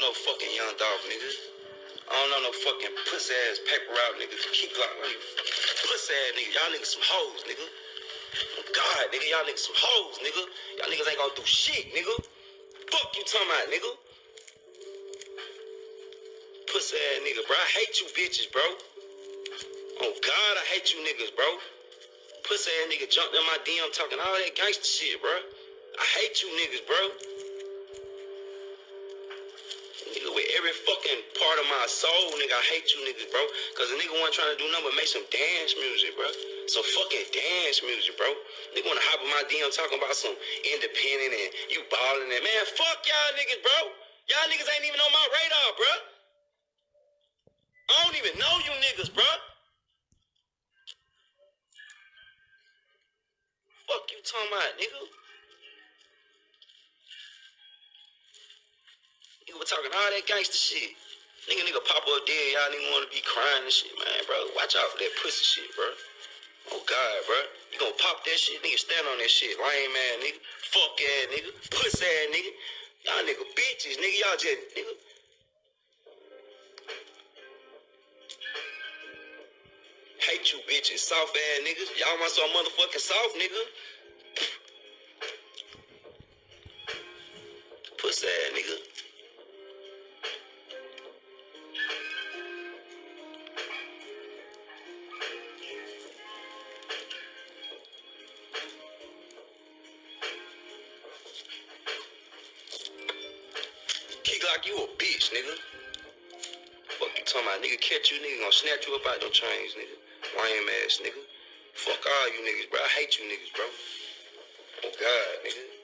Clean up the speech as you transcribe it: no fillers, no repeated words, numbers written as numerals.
no fucking Young Dolph, nigga. I don't know no fucking pussy ass paper route niggas. Keep Glock on you. Pussy ass niggas. Y'all niggas some hoes, nigga. Oh God, nigga, y'all niggas some hoes, nigga. Y'all niggas ain't gonna do shit, nigga. Fuck you talking about, nigga. Pussy ass nigga, bro. I hate you bitches, bro. Oh God, I hate you niggas, bro. Pussy ass nigga jumped in my DM talking all that gangster shit, bro. I hate you niggas, bro. Nigga, with every fucking part of my soul, nigga, I hate you niggas, bro. Cause a nigga wasn't trying to do nothing but make some dance music, bro. Some fucking dance music, bro. Nigga wanna hop in my DM talking about some independent and you balling and man, fuck y'all niggas, bro. Y'all niggas ain't even on my radar, bro. I don't even know you niggas, bro. Fuck you talking about, nigga. Nigga was talking all that gangster shit. Nigga pop up dead. Y'all nigga wanna be crying and shit, man, bro. Watch out for that pussy shit, bro. Oh God, bro. You gonna pop that shit, nigga, stand on that shit. Lame man, nigga. Fuck ass nigga. Pussy ass nigga. Y'all nigga bitches, nigga. Y'all just, nigga. Hate you bitches, soft ass niggas. Y'all want some motherfucking soft, nigga. Pussy ass nigga. Kick like you a bitch, nigga. Fuck you talking about, nigga. Catch you, nigga. Gonna snatch you up out them chains, nigga. Lame ass nigga. Fuck all you niggas, bro. I hate you niggas, bro. Oh God, nigga.